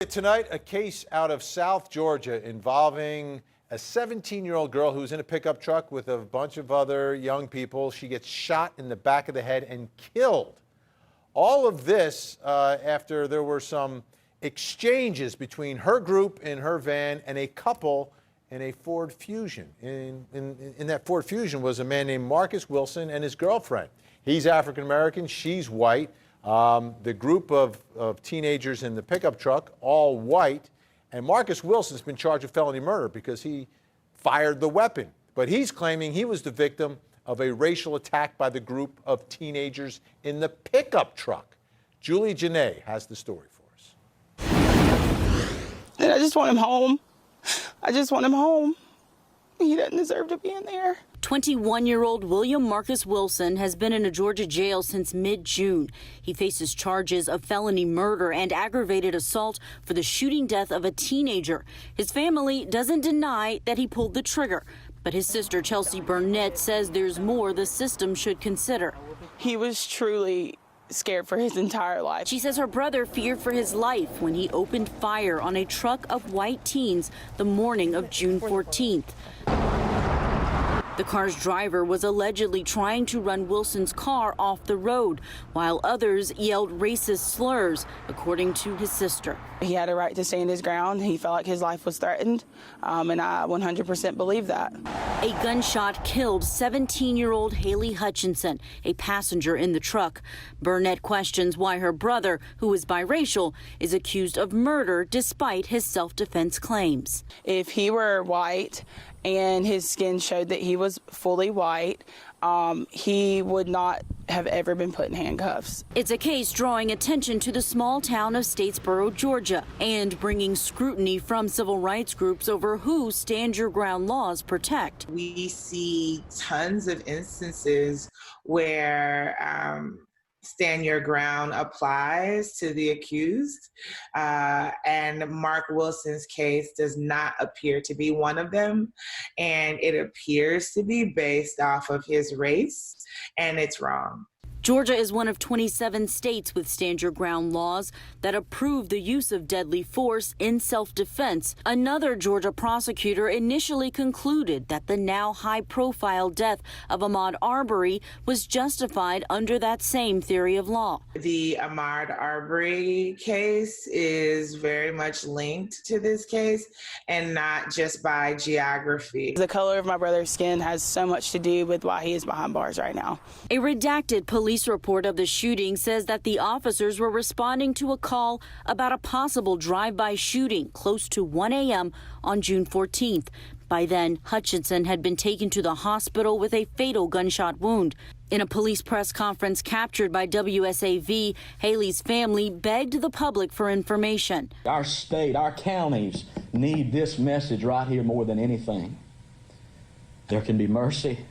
tonight, a case out of South Georgia involving a 17-year-old girl who was in a pickup truck with a bunch of other young people. She gets shot in the back of the head and killed. All of this after there were some exchanges between her group in her van and a couple in a Ford Fusion. In that Ford Fusion was a man named Marc Wilson and his girlfriend. He's African-American, she's white. The group of teenagers in the pickup truck, all white, and Marc Wilson's been charged with felony murder because he fired the weapon. But he's claiming he was the victim of a racial attack by the group of teenagers in the pickup truck. Julie Janae has the story for us. And I just want him home. I just want him home. He doesn't deserve to be in there. 21-year-old William Marcus Wilson has been in a Georgia jail since mid-June. He faces charges of felony murder and aggravated assault for the shooting death of a teenager. His family doesn't deny that he pulled the trigger, but his sister Chelsea Burnett says there's more the system should consider. He was truly scared for his entire life. She says her brother feared for his life when he opened fire on a truck of white teens the morning of June 14th. The car's driver was allegedly trying to run Wilson's car off the road, while others yelled racist slurs, according to his sister. He had a right to stand his ground. He felt like his life was threatened, and I 100% believe that. A gunshot killed 17-year-old Haley Hutchinson, a passenger in the truck. Burnett questions why her brother, who is biracial, is accused of murder despite his self-defense claims. If he were white and his skin showed that he was fully white, he would not have ever been put in handcuffs. It's a case drawing attention to the small town of Statesboro, Georgia, and bringing scrutiny from civil rights groups over who stand your ground laws protect. We see tons of instances where stand your ground applies to the accused, and Marc Wilson's case does not appear to be one of them, and it appears to be based off of his race, and it's wrong. Georgia is one of 27 states with stand your ground laws that approve the use of deadly force in self-defense. Another Georgia prosecutor initially concluded that the now high-profile death of Ahmaud Arbery was justified under that same theory of law. The Ahmaud Arbery case is very much linked to this case, and not just by geography. The color of my brother's skin has so much to do with why he is behind bars right now. A redacted police report of the shooting says that the officers were responding to a call about a possible drive-by shooting close to 1 a.m. on June 14th. By then, Hutchinson had been taken to the hospital with a fatal gunshot wound. In a police press conference captured by WSAV, Haley's family begged the public for information. Our state, our counties need this message right here more than anything. There can be mercy,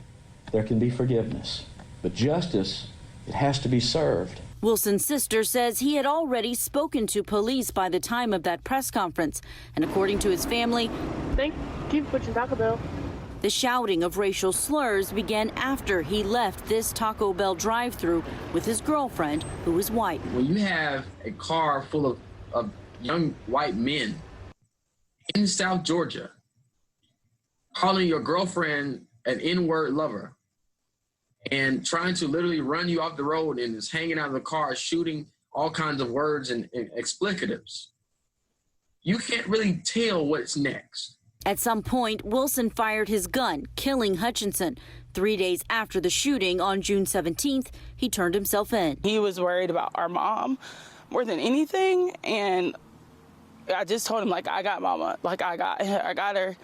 there can be forgiveness, but justice, it has to be served. Wilson's sister says he had already spoken to police by the time of that press conference. And according to his family, thank you for putting Taco Bell. The shouting of racial slurs began after he left this Taco Bell drive-thru with his girlfriend, who was white. When you have a car full of young white men in South Georgia calling your girlfriend an N-word lover, and trying to literally run you off the road and is hanging out of the car, shooting all kinds of words and explicatives, you can't really tell what's next. At some point, Wilson fired his gun, killing Hutchinson. 3 days after the shooting on June 17th, he turned himself in. He was worried about our mom more than anything, and I just told him, like, I got mama, like, I got her,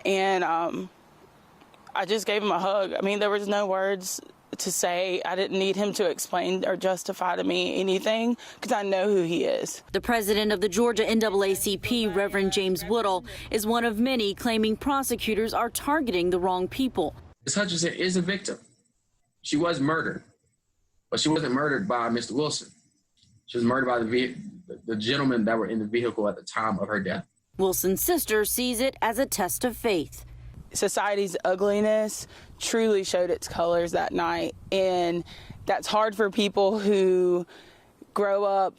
and I just gave him a hug. I mean, there was no words to say. I didn't need him to explain or justify to me anything because I know who he is. The president of the Georgia NAACP, Reverend James Woodall, is one of many claiming prosecutors are targeting the wrong people. Ms. Hutchinson is a victim. She was murdered, but she wasn't murdered by Mr. Wilson. She was murdered by the gentlemen that were in the vehicle at the time of her death. Wilson's sister sees it as a test of faith. Society's ugliness truly showed its colors that night, and that's hard for people who grow up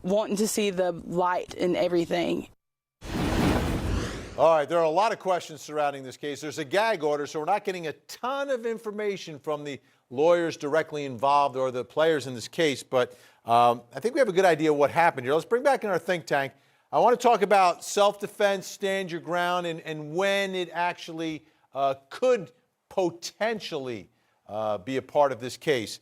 wanting to see the light and everything. All right, there are a lot of questions surrounding this case. There's a gag order, so we're not getting a ton of information from the lawyers directly involved or the players in this case, but I think we have a good idea what happened here. Let's bring back in our think tank. I want to talk about self-defense, stand your ground, and when it actually could potentially be a part of this case.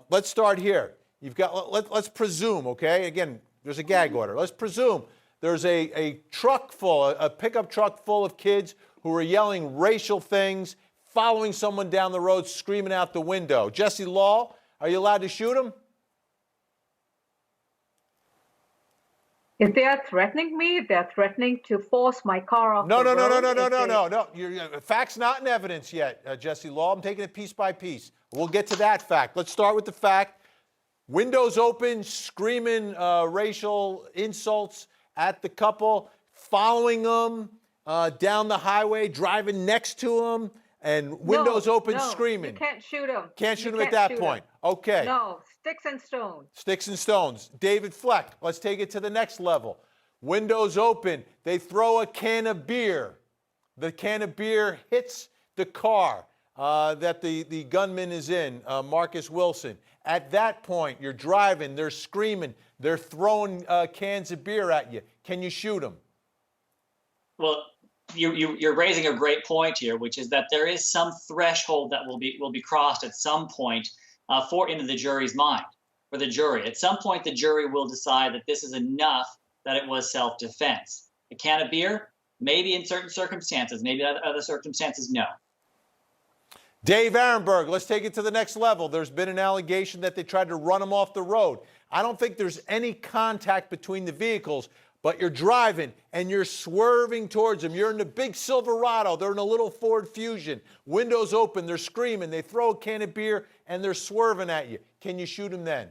Let's start here. Let's presume, okay? Again, there's a gag order. Let's presume there's a pickup truck full of kids who are yelling racial things, following someone down the road, screaming out the window. Jesse Law, are you allowed to shoot them? If they are threatening me, if they're threatening to force my car off No. the Your fact's not in evidence yet, Jesse Law. I'm taking it piece by piece. We'll get to that fact. Let's start with the fact. Windows open, screaming racial insults at the couple, following them down the highway, driving next to them, and windows open, screaming. You can't shoot them. Can't shoot them at that point. Okay. No, sticks and stones. Sticks and stones. David Fleck, let's take it to the next level. Windows open, they throw a can of beer. The can of beer hits the car that the gunman is in, Marcus Wilson. At that point, you're driving, they're screaming, they're throwing cans of beer at you. Can you shoot them? Well, you're raising a great point here, which is that there is some threshold that will be crossed at some point into the jury's mind, for the jury. At some point, the jury will decide that this is enough, that it was self-defense. A can of beer, maybe in certain circumstances, maybe in other circumstances, no. Dave Arenberg, let's take it to the next level. There's been an allegation that they tried to run him off the road. I don't think there's any contact between the vehicles, but you're driving and you're swerving towards them. You're in the big Silverado. They're in a little Ford Fusion. Windows open. They're screaming. They throw a can of beer and they're swerving at you. Can you shoot them then?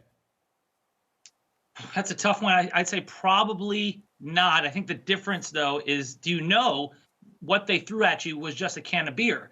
That's a tough one. I'd say probably not. I think the difference, though, is do you know what they threw at you was just a can of beer?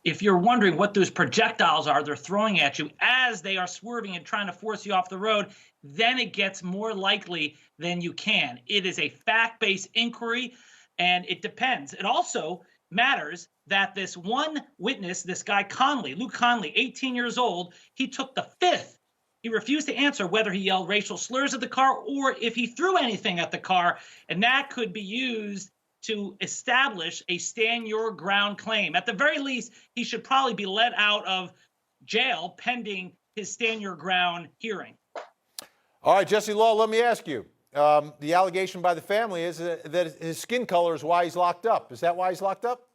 If you're wondering what those projectiles are they're throwing at you as they are swerving and trying to force you off the road, then it gets more likely than you can. It is a fact-based inquiry, and it depends. It also matters that this one witness, this guy Conley, Luke Conley, 18 years old, he took the fifth. He refused to answer whether he yelled racial slurs at the car or if he threw anything at the car, and that could be used to establish a stand your ground claim. At the very least, he should probably be let out of jail pending his stand your ground hearing. All right, Jesse Law, let me ask you. The allegation by the family is that his skin color is why he's locked up. Is that why he's locked up?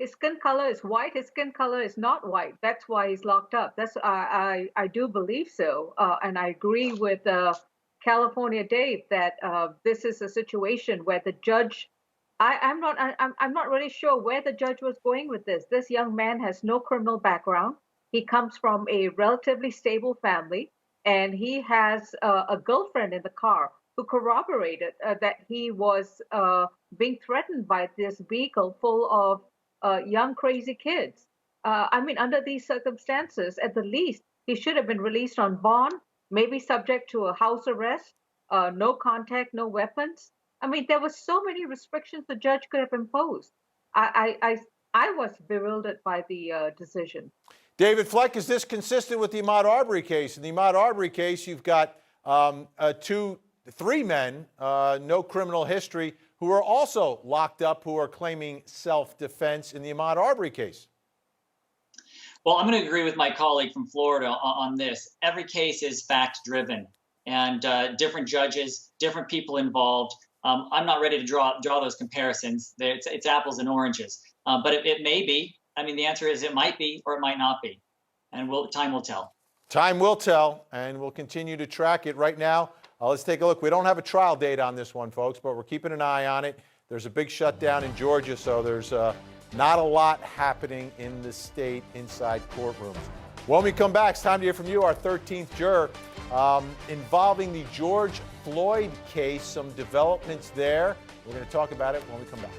His skin color is white. His skin color is not white. That's why he's locked up. That's I do believe so, and I agree with California Dave that this is a situation where the judge. I'm not really sure where the judge was going with this. This young man has no criminal background. He comes from a relatively stable family, and he has a girlfriend in the car who corroborated that he was being threatened by this vehicle full of young, crazy kids. I mean, under these circumstances, at the least, he should have been released on bond, maybe subject to a house arrest, no contact, no weapons. I mean, there were so many restrictions the judge could have imposed. I was bewildered by the decision. David Fleck, is this consistent with the Ahmaud Arbery case? In the Ahmaud Arbery case, you've got three men, no criminal history, who are also locked up, who are claiming self-defense in the Ahmaud Arbery case. Well, I'm going to agree with my colleague from Florida on this. Every case is fact-driven, and different judges, different people involved. I'm not ready to draw those comparisons. It's apples and oranges. But it may be. I mean, the answer is it might be or it might not be. And time will tell. Time will tell, and we'll continue to track it. Right now, let's take a look. We don't have a trial date on this one, folks, but we're keeping an eye on it. There's a big shutdown in Georgia, so there's not a lot happening in the state inside courtrooms. When we come back, it's time to hear from you, our 13th juror, involving the George Floyd case, some developments there. We're going to talk about it when we come back.